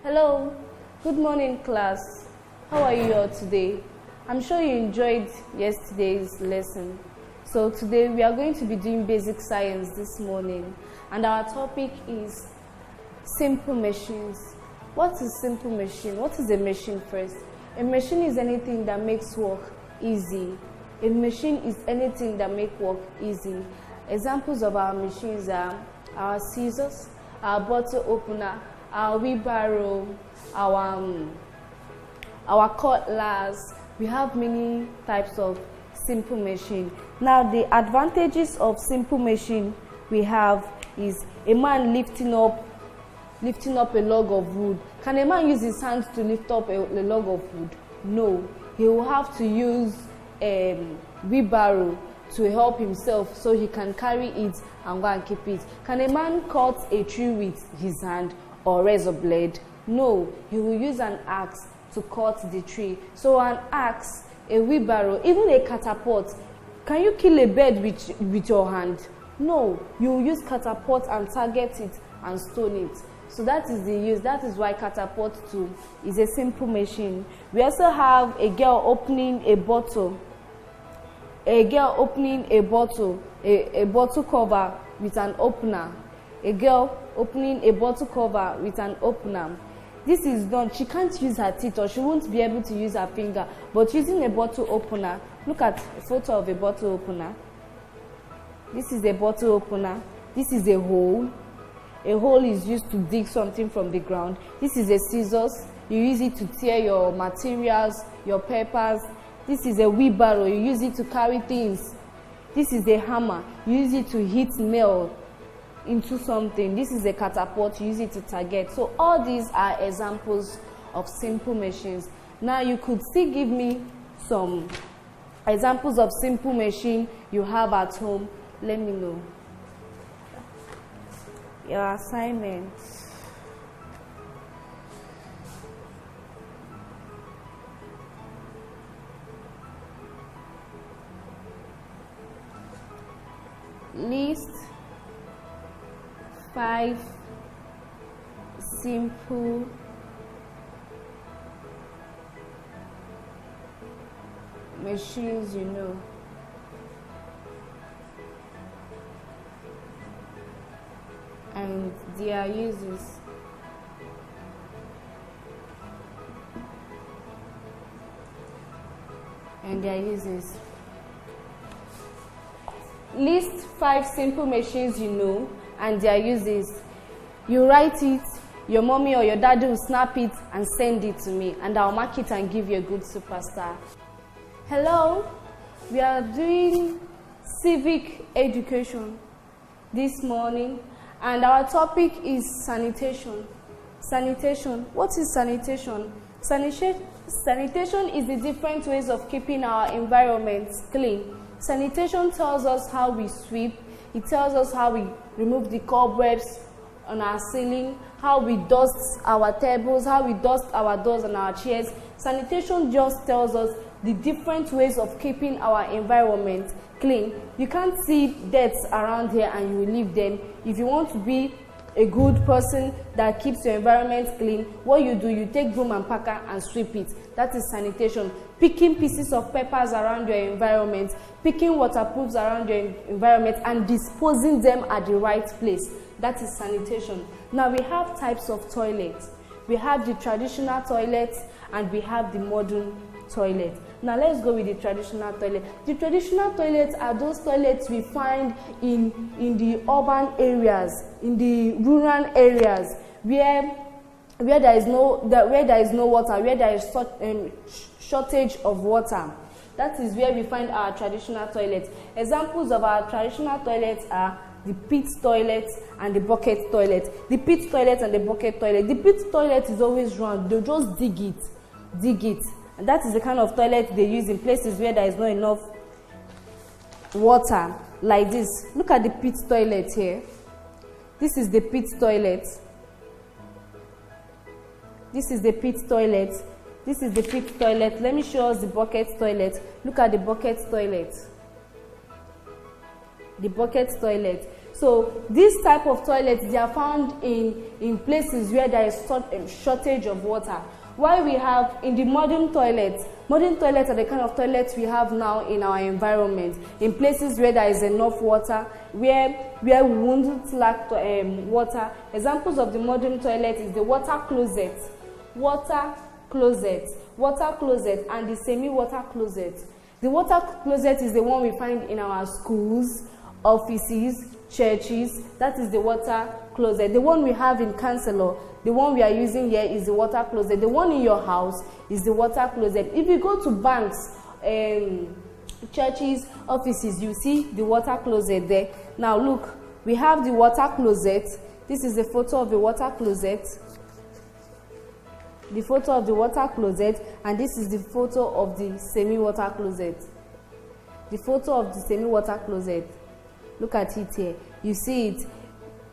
Hello, good morning class. How are you all today? I'm sure you enjoyed yesterday's lesson. So today we are going to be doing basic science this morning, and our topic is simple machines. What is simple machine? What is a machine first? A machine is anything that makes work easy. A machine is anything that makes work easy. Examples of our machines are our scissors, our bottle opener, our wheelbarrow, our cutlass. We have many types of simple machine. Now the advantages of simple machine we have is a man lifting up a log of wood. Can a man use his hands to lift up a log of wood? No. He will have to use a wheelbarrow to help himself so he can carry it and go and keep it. Can a man cut a tree with his hand or razor blade? No. He will use an axe to cut the tree. So an axe, a wheelbarrow, even a catapult. Can you kill a bird with your hand? No. You will use catapult and target it and stone it. So that is the use. That is why catapult too is a simple machine. We also have a girl opening a bottle. A girl opening a bottle cover with an opener. A girl opening a bottle cover with an opener. This is done. She can't use her teeth or she won't be able to use her finger, but using a bottle opener. Look at a photo of a bottle opener. This is a bottle opener. This is a hole. A hole is used to dig something from the ground. This is a scissors. You use it to tear your materials, your papers. This is a wheelbarrow. You use it to carry things. This is a hammer. You use it to hit nail into something. This is a catapult. You use it to target. So all these are examples of simple machines. Now you could still give me some examples of simple machine you have at home. Let me know. Your assignments. List 5 simple machines you know. And their uses. List 5 simple machines you know and their uses. You write it, your mommy or your daddy will snap it and send it to me, and I'll mark it and give you a good superstar. Hello, we are doing civic education this morning, and our topic is sanitation. Sanitation. What is sanitation? Sanitation is the different ways of keeping our environment clean. Sanitation tells us how we sweep. It tells us how we remove the cobwebs on our ceiling, how we dust our tables, how we dust our doors and our chairs. Sanitation just tells us the different ways of keeping our environment clean. You can't see dirt around here and you will leave them. If you want to be a good person that keeps your environment clean, what you do, you take broom and packer and sweep it. That is sanitation. Picking pieces of papers around your environment, picking waterproofs around your environment and disposing them at the right place. That is sanitation. Now we have types of toilets. We have the traditional toilets and we have the modern toilet. Now let's go with the traditional toilet. The traditional toilets are those toilets we find in the urban areas, in the rural areas, where there is no water, where there is shortage of water. That is where we find our traditional toilets. Examples of our traditional toilets are the pit toilet and the bucket toilet. The pit toilet and the bucket toilet. The pit toilet is always round. They just dig it. And that is the kind of toilet they use in places where there is not enough water, like this. Look at the pit toilet here. This is the pit toilet. This is the pit toilet. This is the pit toilet. Let me show us the bucket toilet. Look at the bucket toilet. The bucket toilet. So this type of toilets, they are found in places where there is shortage of water. While we have in the modern toilets are the kind of toilets we have now in our environment, in places where there is enough water, where we won't lack water. Examples of the modern toilet is the water closet, and the semi-water closet. The water closet is the one we find in our schools, offices, churches. That is the water closet. The one we have in Chancellor, the one we are using here, is the water closet. The one in your house is the water closet. If you go to banks, churches, offices, you see the water closet there. Now look, we have the water closet. This is a photo of the water closet. The photo of the water closet, and this is the photo of the semi-water closet. The photo of the semi-water closet. Look at it here. You see it.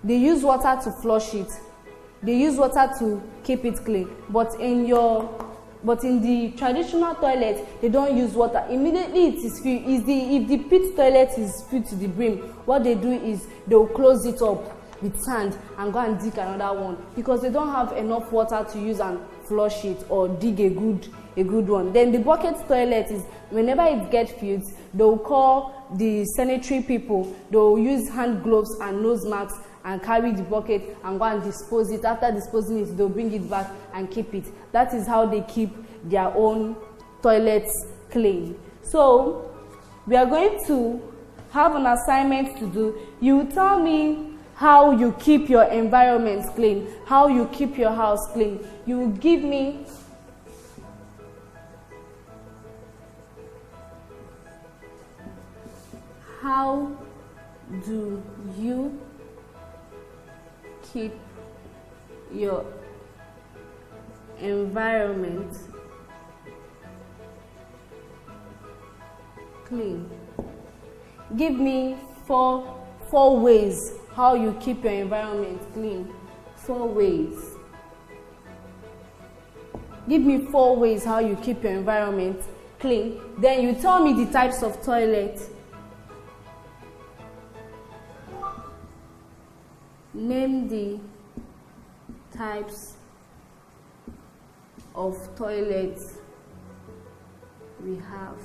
They use water to flush it. They use water to keep it clean. But in the traditional toilet, they don't use water. Immediately it is filled. If the pit toilet is filled to the brim, what they do is they will close it up with sand and go and dig another one, because they don't have enough water to use and flush it or dig a good one. Then the bucket toilet is, whenever it gets filled, they will call the sanitary people. They will use hand gloves and nose masks and carry the bucket and go and dispose it. After disposing it, they'll bring it back and keep it. That is how they keep their own toilets clean. So we are going to have an assignment to do. You tell me how you keep your environment clean, how you keep your house clean. You will give me how do you keep your environment clean. Give me four ways how you keep your environment clean. 4 ways. Give me 4 ways how you keep your environment clean. Then you tell me the types of toilet. Name the types of toilets we have.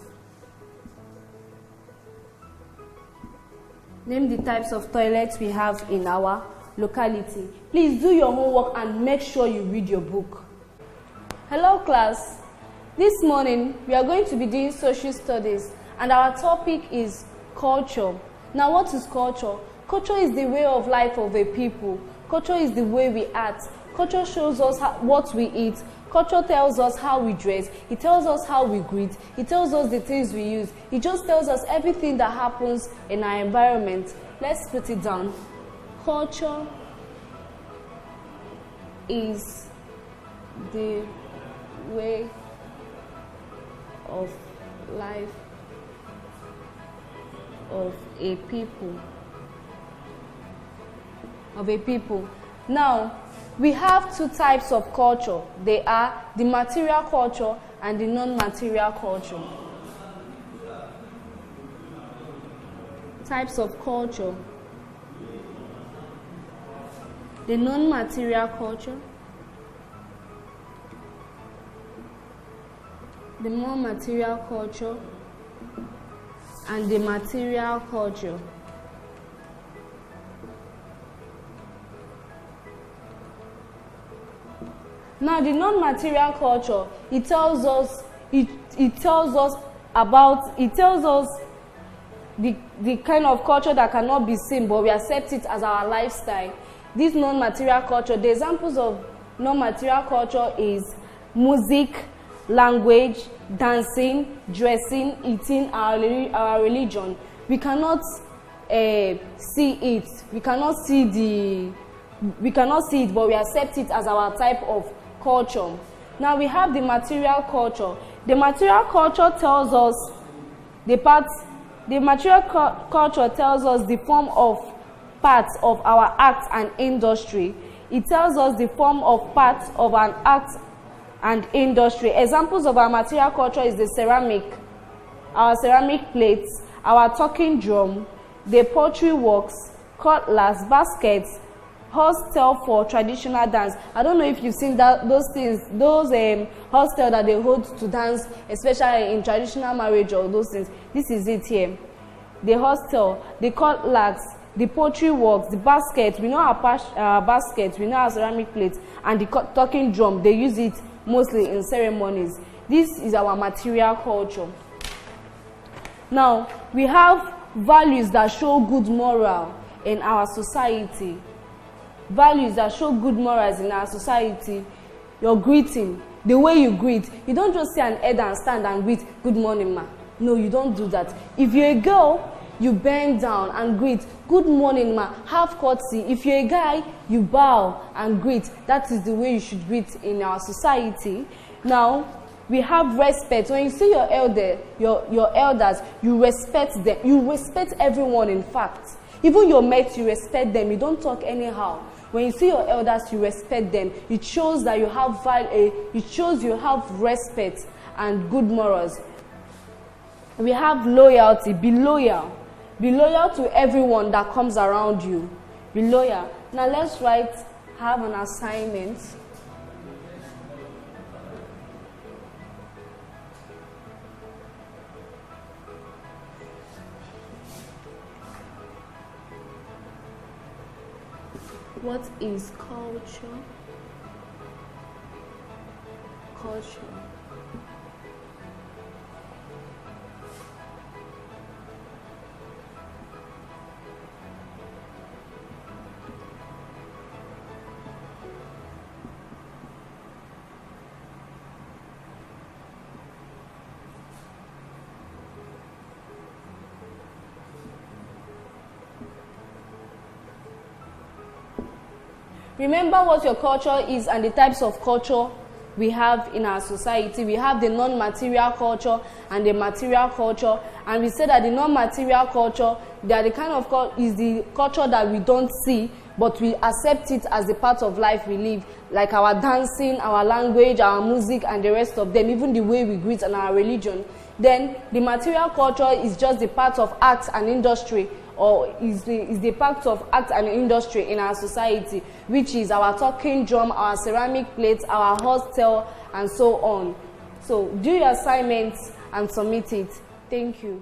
Name the types of toilets we have in our locality. Please do your homework and make sure you read your book. Hello class. This morning we are going to be doing social studies, and our topic is culture. Now what is culture? Culture is the way of life of a people. Culture is the way we act. Culture shows us what we eat. Culture tells us how we dress. It tells us how we greet. It tells us the things we use. It just tells us everything that happens in our environment. Let's put it down. Culture is the way of life of a people. Now, we have 2 types of culture. They are the material culture and the non-material culture. Types of culture. The non-material culture, the more material culture, and the material culture. Now, the non-material culture, it tells us the kind of culture that cannot be seen, but we accept it as our lifestyle. This non-material culture, the examples of non-material culture is music, language, dancing, dressing, eating, our religion. We cannot see it. We cannot see it, but we accept it as our type of culture. Now we have the material culture. The material culture tells us the form of parts of our act and industry. It tells us the form of parts of an act and industry. Examples of our material culture is the ceramic, our ceramic plates, our talking drum, the pottery works, cutlass, baskets, hostel for traditional dance. I don't know if you've seen those things, those hostel that they hold to dance, especially in traditional marriage or those things. This is it here. The hostel, the cutlass, the pottery works, the basket. We know our basket, we know our ceramic plates, and the talking drum. They use it mostly in ceremonies. This is our material culture. Now, we have values that show good moral in our society. Values that show good morals in our society. Your greeting, the way you greet. You don't just see an elder and stand and greet, "Good morning, ma." No, you don't do that. If you're a girl, you bend down and greet, "Good morning, ma." Have courtesy. If you're a guy, you bow and greet. That is the way you should greet in our society. Now, we have respect. When you see your elders, you respect them. You respect everyone, in fact. Even your mates, you respect them. You don't talk anyhow. When you see your elders, you respect them. It shows that you have value. It shows you have respect and good morals. We have loyalty. Be loyal. Be loyal to everyone that comes around you. Be loyal. Now let's have an assignment. What is culture? Culture. Remember what your culture is and the types of culture we have in our society. We have the non-material culture and the material culture. And we say that the non-material culture, they are the kind of is the culture that we don't see, but we accept it as a part of life we live. Like our dancing, our language, our music, and the rest of them, even the way we greet and our religion. Then the material culture is just the part of arts and industry, or is the part of art and industry in our society, which is our talking drum, our ceramic plates, our hostel, and so on. So do your assignments and submit it. Thank you.